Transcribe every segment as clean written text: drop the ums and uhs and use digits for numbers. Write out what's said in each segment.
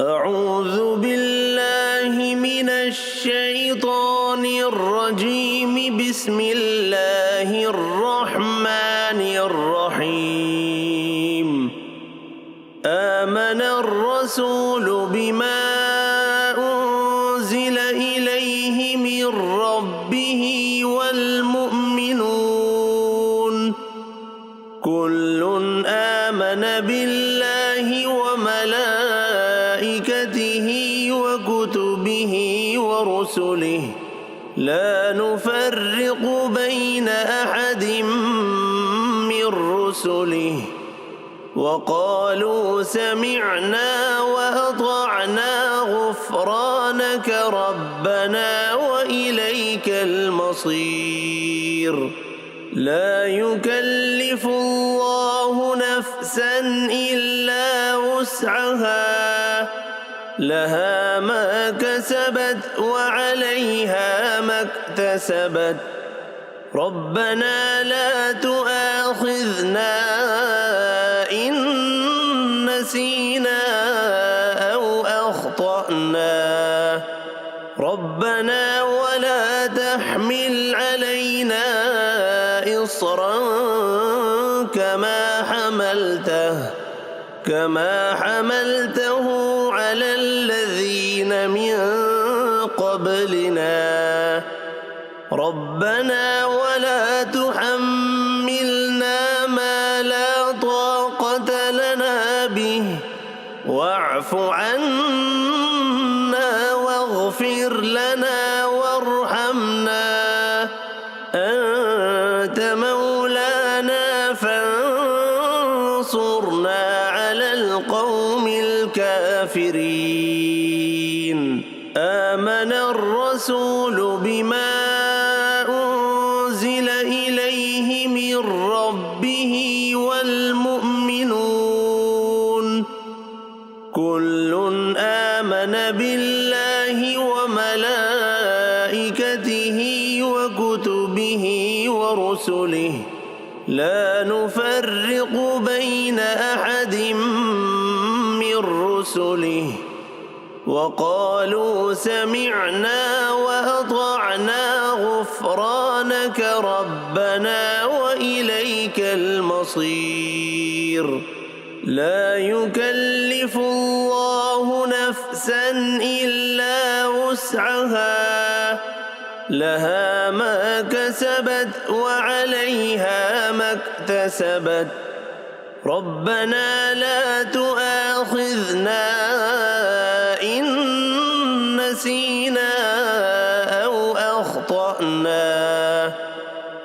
أعوذ بالله من الشيطان الرجيم. بسم الله الرحمن الرحيم. آمن الرسول بما أنزل إليه من ربه والمؤمنون كل آمن بالله وملائكته وكتبه ورسله لا نفرق بين أحد من رسله وقالوا سمعنا وأطعنا غفرانك ربنا وإليك المصير. لا يكلف الله نفسا إلا وسعها لها ما كسبت وعليها ما اكتسبت ربنا لا تؤاخذنا إن نسينا أو أخطأنا ربنا ولا تحمل علينا إصرا كما حملته على الذين من قبلنا ربنا ولا تحملنا ما لا طاقة لنا به واعف عنا واغفر لنا وارحمنا أنت مولانا فانصرنا على القوم الكافرين. آمن الرسول بما أنزل إليه من ربه والمؤمنون كل آمن بالله وملائكته وكتبه ورسله لا نفرق بين أحد من رسله وقالوا سمعنا وأطعنا غفرانك ربنا وإليك المصير. لا يكلف الله نفسا إلا وسعها لها ما كسبت وعليها ما اكتسبت ربنا لا تؤاخذنا إن نسينا أو أخطأنا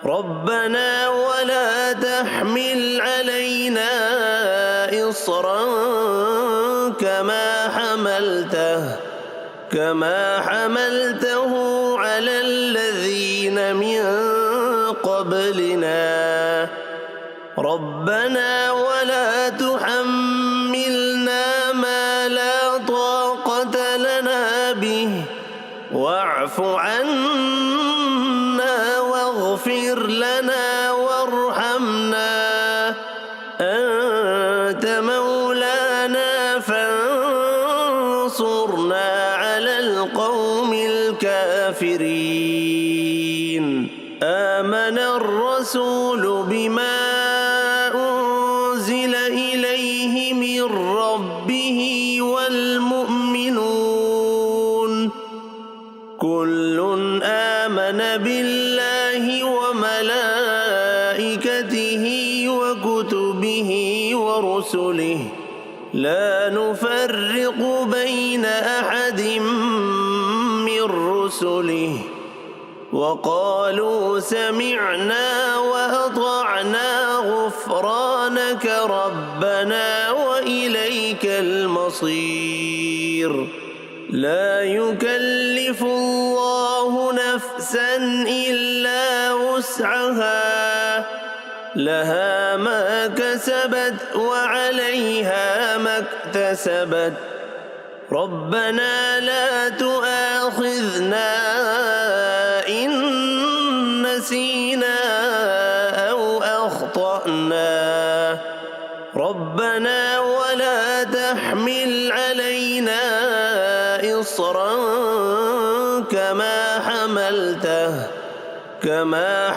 ربنا ولا تحمل علينا إصرا كما حملته على الذين من قبلنا ربنا ولا تحملنا ما لا طاقة لنا به واعف عنا واغفر لنا وارحمنا أنت مولانا فانصرنا على القوم الكافرين. آمن الرسول بما أنزل إليه من ربه والمؤمنون كل آمن بالله وملائكته وكتبه ورسله لا نفرق بين أحد من رسله وقالوا سمعنا وأطعنا غفرانك ربنا وإليك المصير. لا يكلف الله نفسا إلا وسعها لها ما كسبت وعليها ما اكتسبت ربنا لا تؤاخذنا إن نسينا أو أخطأنا ربنا ولا تحمل علينا إصرا كما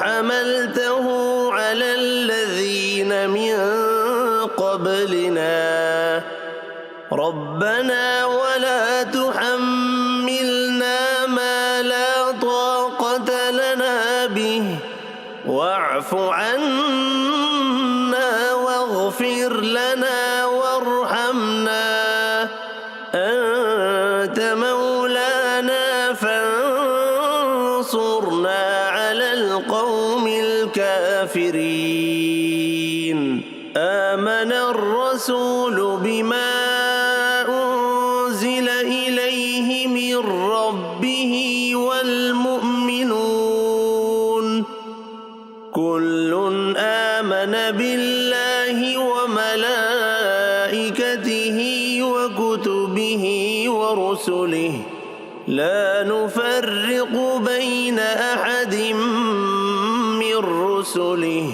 حملته على الذين من قبلنا ربنا ولا تحملنا ما لا طاقة لنا به واعف عنا واغفر لنا وارحمنا أنت مولانا فانصرنا على القوم الكافرين آمن الرسول بما أنزل إليه من ربه والمؤمنون كل آمن بالله وملائكته وكتبه ورسله لا نفرق بين أحد من رسله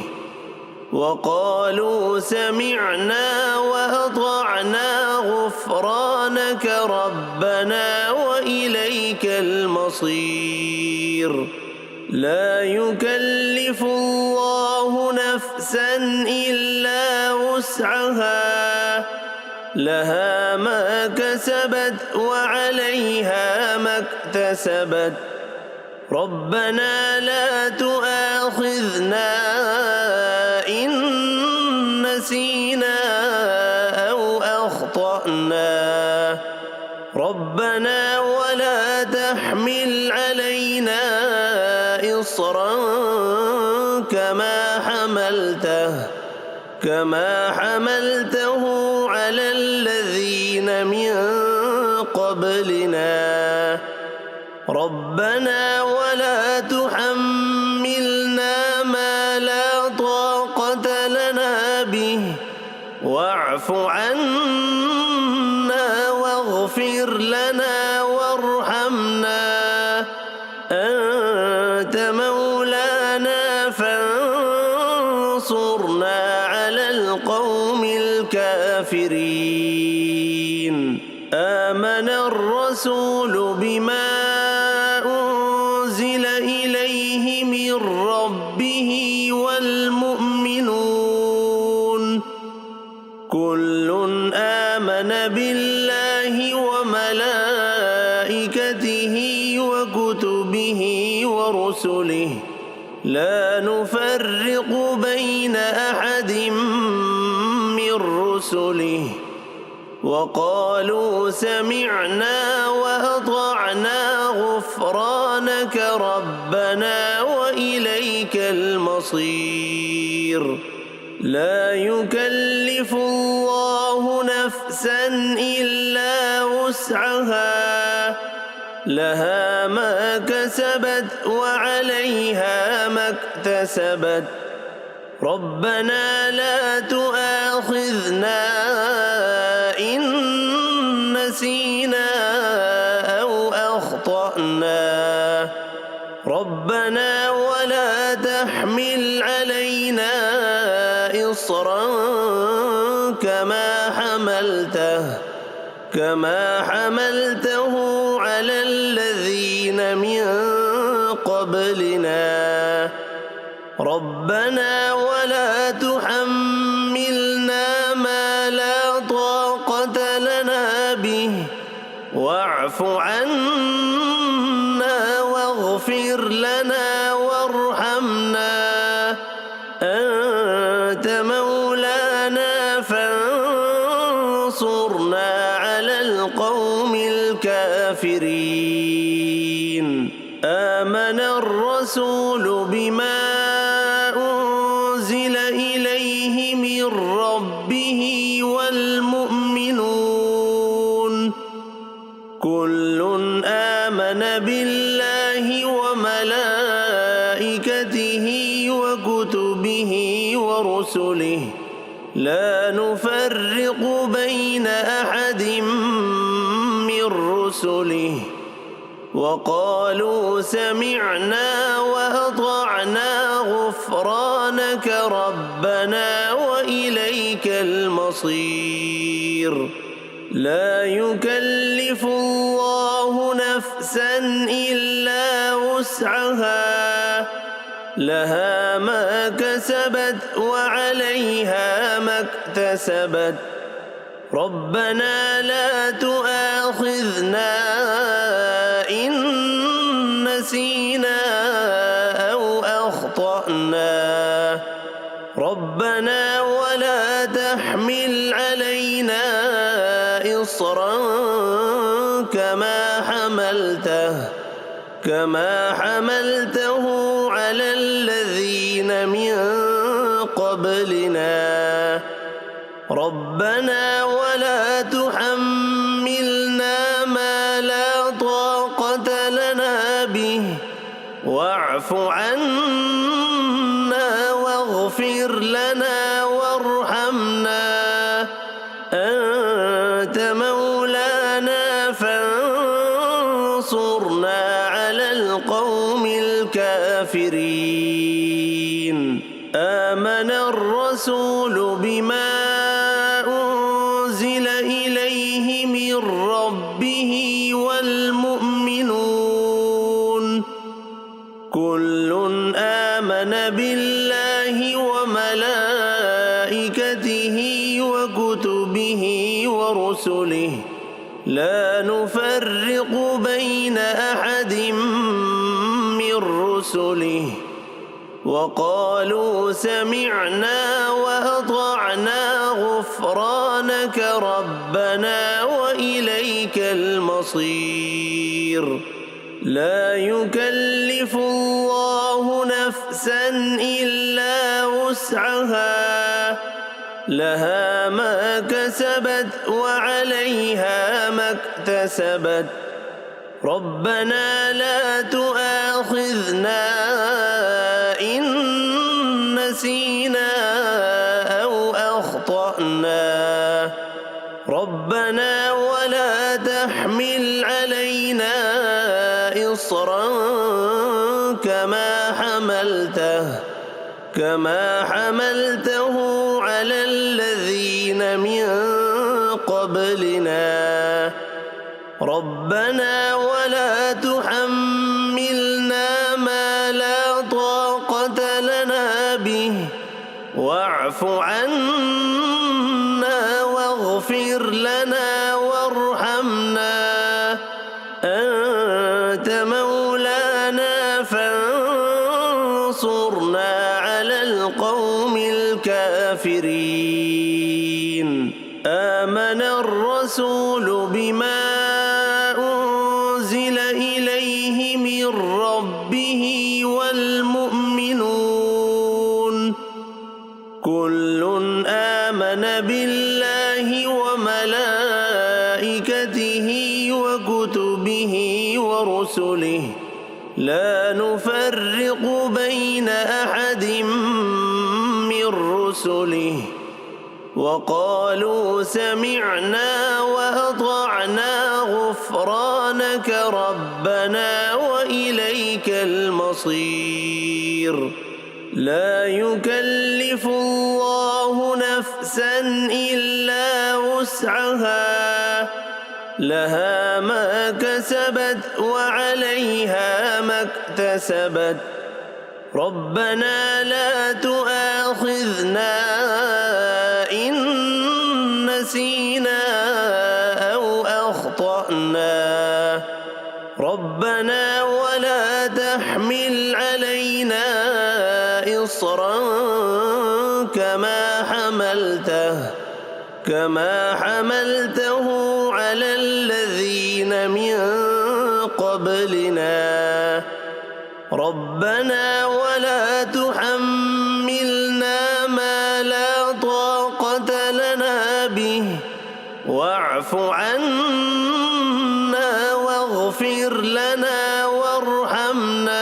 وقالوا سمعنا وأطعنا غفرانك ربنا وإليك المصير لا يكلف الله نفسا إلا وسعها لها ما كسبت وعليها ما اكتسبت ربنا لا تؤاخذنا إن نسينا أو أخطأنا ربنا ولا تحمل علينا إصرا كما حملته على الذين من قبلنا ربنا ولا تحملنا ما لا طاقة لنا به واعف عنا واغفر لنا وارحمنا أنت مولانا فانصرنا على القوم الكافرين آمن الرسول بما أنزل إليه من ربه والمؤمنون كل آمن بالله وملائكته وكتبه ورسله لا نفرق بين أحد من رسله وقالوا سمعنا وأطعنا غفرانك ربنا وإليك المصير لا يكلف الله نفسا إلا وسعها لها ما كسبت وعليها ما اكتسبت ربنا لا تؤاخذنا إن نسينا أو أخطأنا ربنا ولا تحمل علينا إصرا كما حملته على الذين من قبلنا ربنا ولا تحملنا ما لا طاقة لنا به واعف عنا واغفر لنا وارحمنا أنت مولانا فانصرنا على القوم الكافرين آمن الرسول بما أنزل إليه من ربه والمؤمنون كل آمن بالله وملائكته وكتبه ورسله لا نفرق بين أحد من رسله وقالوا سمعنا وأطعنا غفرانك ربنا وإليك المصير لا يكلف الله نفسا إلا وسعها لها ما كسبت وعليها ما اكتسبت ربنا لا تؤاخذنا إن نسينا أو أخطأنا ربنا ولا تحمل علينا إصرا كما حملته على الذين من قبلنا ربنا ولا تحملنا ما لا طاقة لنا به واعف عنا واغفر لنا وارحمنا أنت مولانا فانصرنا على القوم الكافرين آمن الرسول بما أنزل إليه من ربه والمؤمنون كل آمن بالله وملائكته وكتبه ورسله لا نفرق بين أحد من رسله وقالوا سمعنا وأطعنا غفرانك ربنا وإليك المصير لا يكلف الله نفسا إلا وسعها لها ما كسبت وعليها ما اكتسبت ربنا لا تؤاخذنا إن نسينا أو أخطأنا ربنا ولا تحمل علينا إصرا كما حملته على الذين من قبلنا ربنا ولا تحملنا ما لا طاقة لنا به واعف عنا واغفر لنا وارحمنا أنت مولانا فانصرنا على القوم الكافرين آمن الرسول بما أنزل إليه من ربه والمؤمنون كل آمن بالله وملائكته وكتبه ورسله لا نفرق بين أحد من رسله وقالوا سمعنا وأطعنا غفرانك ربنا وإليك المصير لا يكلف الله نفسا إلا وسعها لها ما كسبت وعليها ما اكتسبت ربنا لا تؤاخذنا إن نسينا أو أخطأنا ربنا ولا تحمل علينا إصرا كما حملته على الذين من قبلنا ربنا ولا تحملنا ما لا طاقة لنا به واعف عنا واغفر لنا وارحمنا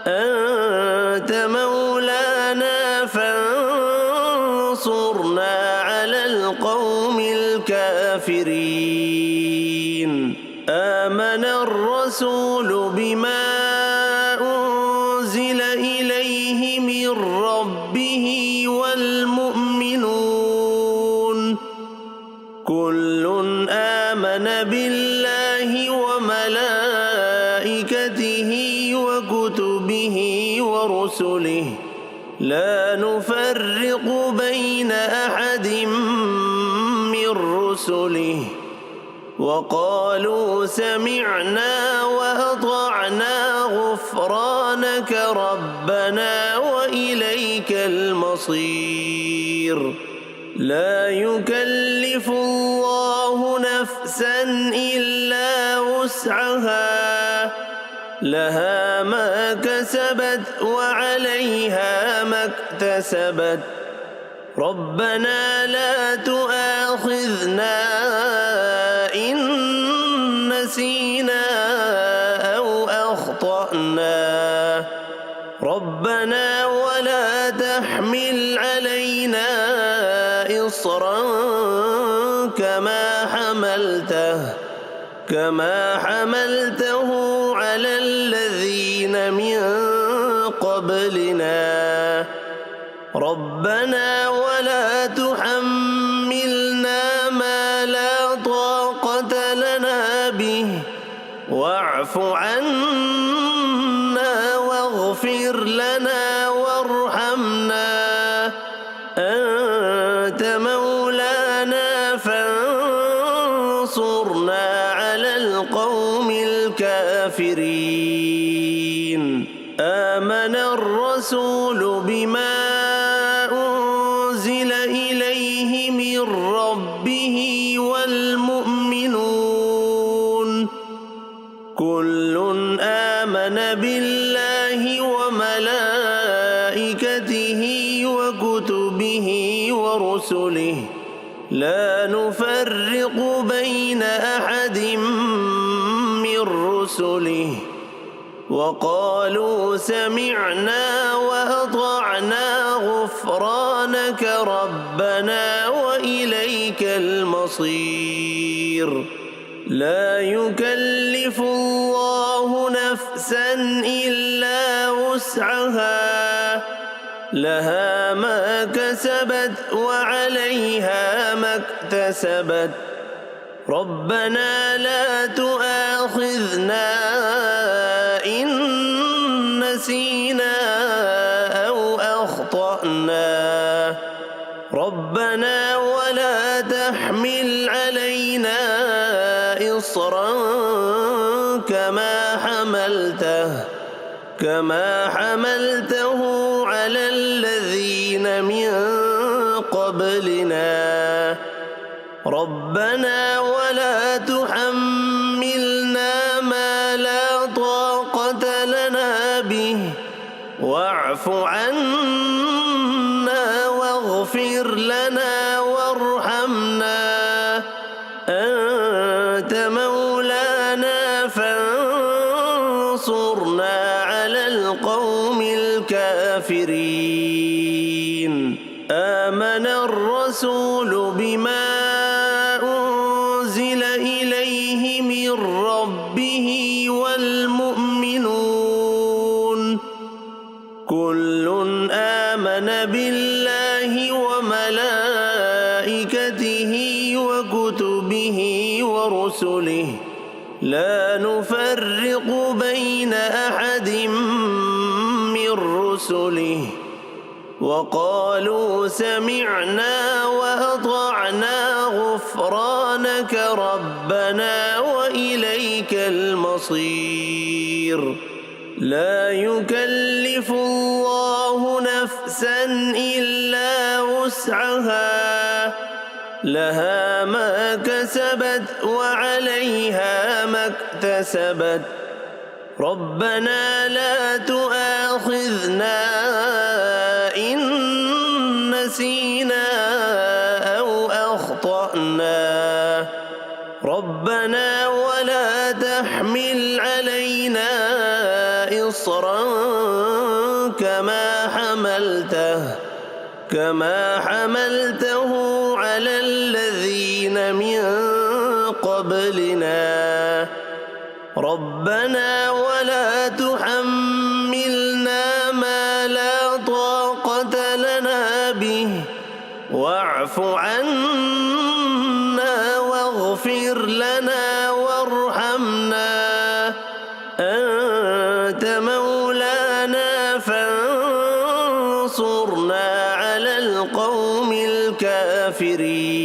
أنت مولانا فانصرنا على القوم الكافرين آمن الرسول بما أنزل إليه من ربه والمؤمنون كل بالله وملائكته وكتبه ورسله لا نفرق بين أحد من رسله وقالوا سمعنا وأطعنا غفرانك ربنا وإليك المصير لا يكلف الله نفسا إلا وسعها لها ما كسبت وعليها ما اكتسبت ربنا لا تؤاخذنا إن نسينا أو أخطأنا ربنا ولا تحمل علينا إصرا كما حملته على الذين من قبلنا ربنا ولا تحملنا ما لا طاقة لنا به واعف عنا واغفر لنا وارحمنا أنت مولانا فانصرنا على القوم الكافرين آمن الرسول بما أنزل إليه من ربه والمؤمنون كل آمن بالله وملائكته وكتبه ورسله لا نفرق بين أحد من رسله وقالوا سمعنا وأطعنا غفرانك ربنا وإليك المصير لا يكلف الله نفسا إلا وسعها لها ما كسبت وعليها ما اكتسبت ربنا لا تؤاخذنا إن نسينا أو أخطأنا ربنا ولا تحمل علينا إصرا كما حملته على الذين من قبلنا ربنا ولا تحملنا ما لا طاقة لنا به واعف عنا واغفر لنا وارحمنا أنت مولانا فانصرنا على القوم الكافرين آمن الرسول بما أنزل إليه من ربه والمؤمنون كل آمن بالله وملائكته وكتبه ورسله لا نفرق بين أحد من رسله وقالوا سمعنا وأطعنا غفرانك ربنا وإليك المصير لا يكلف الله نفسا إلا وسعها لها ما كسبت وعليها ما اكتسبت ربنا لا تؤاخذنا إن نسينا أو أخطأنا ربنا ولا تحمل علينا إصرا كما حملته على الذين من قبلنا ربنا ولا تحملنا ما لا طاقة لنا به واعف عنا واغفر لنا أنت مولانا فانصرنا على القوم الكافرين